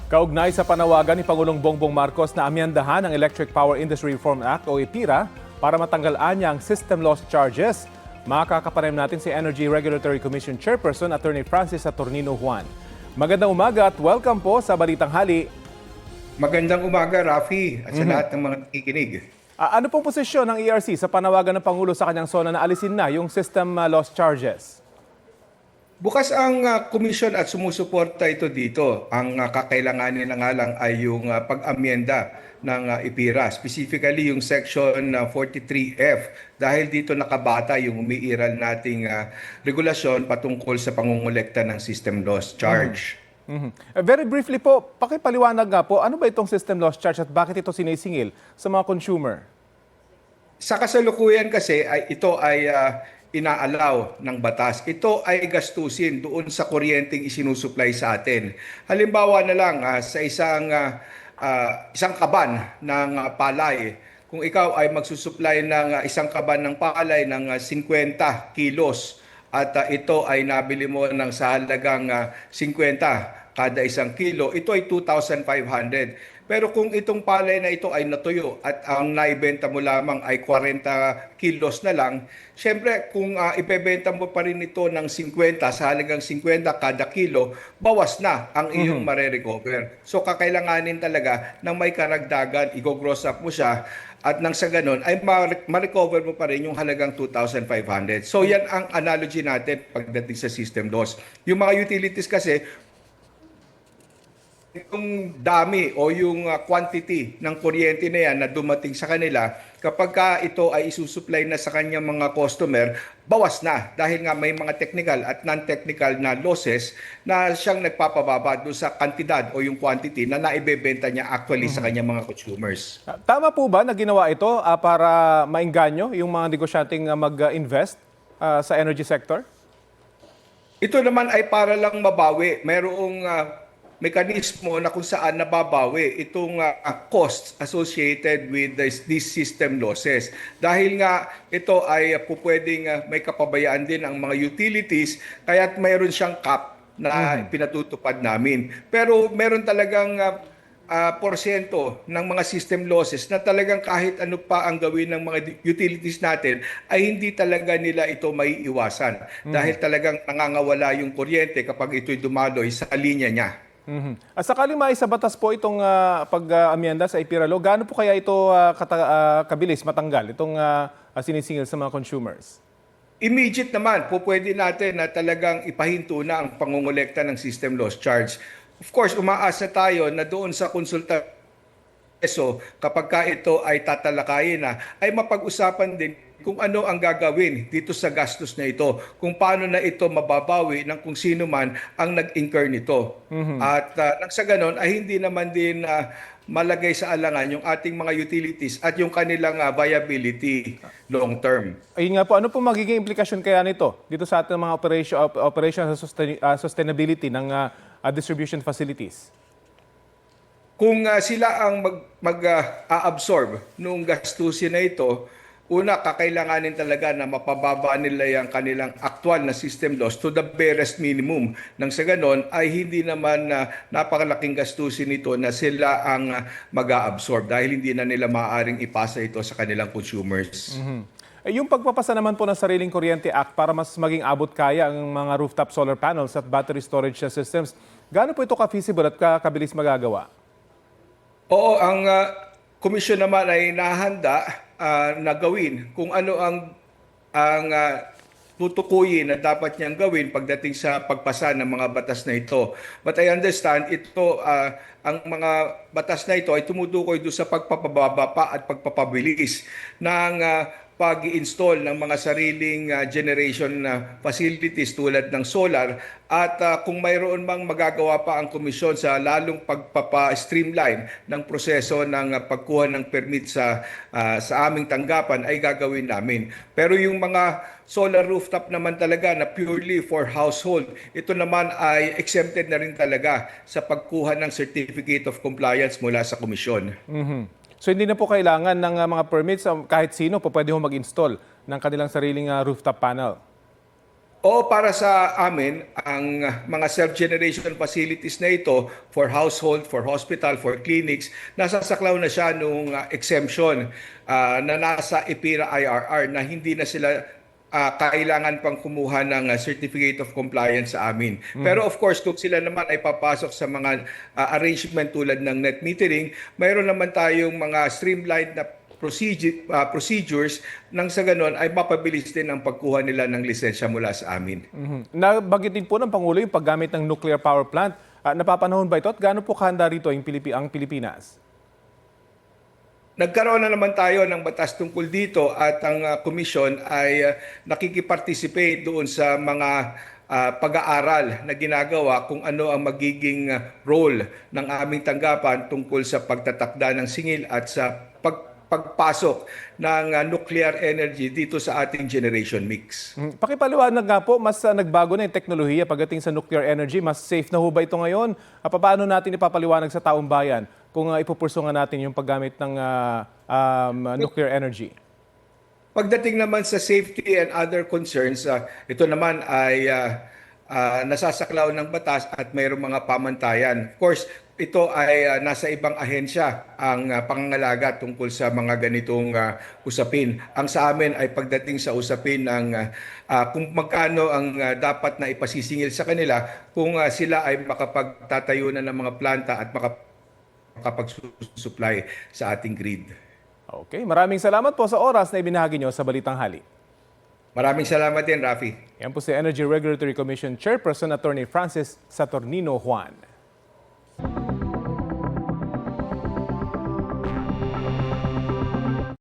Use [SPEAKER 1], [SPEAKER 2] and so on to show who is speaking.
[SPEAKER 1] Kaugnay sa panawagan ni Pangulong Bongbong Marcos na amyendahan ang Electric Power Industry Reform Act o EPIRA para matanggal-an niya ang system loss charges, makakapanem natin si Energy Regulatory Commission Chairperson Attorney Francis Saturnino Juan. Magandang umaga at welcome po sa Balitang Hali.
[SPEAKER 2] Magandang umaga, Rafi, at sa lahat ng mga nakikinig.
[SPEAKER 1] Ano pong posisyon ng ERC sa panawagan ng Pangulo sa kanyang SONA na alisin na yung system loss charges?
[SPEAKER 2] Bukas ang komisyon at sumusuporta ito dito. Ang kakailanganin na nga lang ay yung pag-amyenda ng IPIRA, specifically yung Section 43F, dahil dito nakabata yung umiiral nating regulasyon patungkol sa pangungulekta ng system loss charge.
[SPEAKER 1] Very briefly po, pakipaliwanag nga po, ano ba itong system loss charge at bakit ito sinisingil sa mga consumer?
[SPEAKER 2] Sa kasalukuyan kasi, ito ay inaalaw ng batas. Ito ay gastusin doon sa kuryenteng isinusupply sa atin. Halimbawa na lang sa isang kaban ng palay, kung ikaw ay magsusupply ng isang kaban ng palay ng 50 kilos at ito ay nabili mo ng sa halagang 50 kada isang kilo, ito ay 2,500. Pero kung itong palay na ito ay natuyo at ang naibenta mo lamang ay 40 kilos na lang, syempre kung ibebenta mo pa rin ito ng 50 sa halagang 50 kada kilo, bawas na ang iyong mare-recover. So kakailanganin talaga ng may karagdagan, i-gross up mo siya at nang sa ganun ay ma-recover mo pa rin yung halagang 2,500. So yan ang analogy natin pagdating sa system loss. Yung mga utilities kasi, yung dami o yung quantity ng kuryente na yan na dumating sa kanila, kapag ito ay isusupply na sa kanyang mga customer, bawas na dahil nga may mga technical at non-technical na losses na siyang nagpapababa doon sa kantidad o yung quantity na naibebenta niya actually sa kanyang mga consumers.
[SPEAKER 1] Tama po ba na ginawa ito para maengganyo yung mga negosyanteng mag-invest sa energy sector?
[SPEAKER 2] Ito naman ay para lang mabawi. Mayroong mekanismo na kung saan nababawi itong costs associated with these system losses. Dahil nga ito ay pwedeng may kapabayaan din ang mga utilities, kaya't mayroon siyang cap na pinatutupad namin. Pero meron talagang porsyento ng mga system losses na talagang kahit ano pa ang gawin ng mga utilities natin ay hindi talaga nila ito maiiwasan. Dahil talagang nangangawala yung kuryente kapag ito'y dumaloy sa linya niya.
[SPEAKER 1] Sakaling maisabatas po itong pag-amyenda sa IPIRA law, gaano po kaya ito kabilis matanggal, itong sinisingil sa mga consumers?
[SPEAKER 2] Immediate naman, pwede natin na talagang ipahinto na ang pangungulekta ng system loss charge. Of course, umaasa tayo na doon sa konsultasyon, kapag ito ay tatalakayin na, ay mapag-usapan din kung ano ang gagawin dito sa gastos na ito, kung paano na ito mababawi ng kung sino man ang nag-incur nito. At nang sa ganon ay hindi naman din malagay sa alangan yung ating mga utilities at yung kanilang viability long term.
[SPEAKER 1] Ayun nga po, ano po magiging implikasyon kaya nito dito sa ating mga operation sa sustainability ng distribution facilities?
[SPEAKER 2] Kung sila ang mag-absorb nung gastusin na ito, una, kakailanganin talaga na mapababa nila yung kanilang aktual na system loss to the barest minimum. Nang sa ganon ay hindi naman napakalaking gastusin nito na sila ang mag-absorb dahil hindi na nila maaaring ipasa ito sa kanilang consumers.
[SPEAKER 1] Yung pagpapasa naman po ng Sariling Kuryente Act para mas maging abot kaya ang mga rooftop solar panels at battery storage systems, gaano po ito ka-feasible at kabilis magagawa?
[SPEAKER 2] Oo, ang komisyon naman ay nahanda na gawin kung ano ang tutukuyin na dapat niyang gawin pagdating sa pagpasa ng mga batas na ito. But I understand ito ang mga batas na ito ay tumutukoy doon sa pagpapababa pa at pagpapabilis ng pag-i-install ng mga sariling generation facilities tulad ng solar at kung mayroon mang magagawa pa ang komisyon sa lalong pagpapa-streamline ng proseso ng pagkuha ng permit sa aming tanggapan ay gagawin namin. Pero yung mga solar rooftop naman talaga na purely for household, ito naman ay exempted na rin talaga sa pagkuha ng certificate of compliance mula sa komisyon.
[SPEAKER 1] So hindi na po kailangan ng mga permits, kahit sino po pwede ho mag-install ng kanilang sariling rooftop panel?
[SPEAKER 2] O para sa amin, ang mga self-generation facilities na ito for household, for hospital, for clinics, nasasaklaw na siya nung exemption na nasa EPIRA IRR na hindi na sila kailangan pang kumuha ng certificate of compliance sa amin. Pero of course, kung sila naman ay papasok sa mga arrangement tulad ng net metering, mayroon naman tayong mga streamlined na procedures nang sa ganon ay mapabilis din ang pagkuha nila ng lisensya mula sa amin.
[SPEAKER 1] Nabanggit din po ng Pangulo yung paggamit ng nuclear power plant. Napapanahon ba ito at gaano po kahanda rito ang Pilipinas?
[SPEAKER 2] Nagkaroon na naman tayo ng batas tungkol dito at ang komisyon ay nakikiparticipate doon sa mga pag-aaral na ginagawa kung ano ang magiging role ng aming tanggapan tungkol sa pagtatakda ng singil at sa pagpasok ng nuclear energy dito sa ating generation mix.
[SPEAKER 1] Pakipaliwanag nga po, mas nagbago na yung teknolohiya pagdating sa nuclear energy. Mas safe na ho ba ito ngayon? Paano natin ipapaliwanag sa taong bayan kung ipupursungan natin yung paggamit ng nuclear energy?
[SPEAKER 2] Pagdating naman sa safety and other concerns, ito naman ay nasasaklaw ng batas at mayroong mga pamantayan. Of course, ito ay nasa ibang ahensya ang pangangalaga tungkol sa mga ganitong usapin. Ang sa amin ay pagdating sa usapin ng kung magkano ang dapat na ipasisingil sa kanila kung sila ay makapagtatayo na ng mga planta at makapag-supply sa ating grid.
[SPEAKER 1] Okay, maraming salamat po sa oras na ibinahagi nyo sa Balitang Hali.
[SPEAKER 2] Maraming salamat din, Rafi.
[SPEAKER 1] Yan po si Energy Regulatory Commission Chairperson Attorney Francis Saturnino Juan.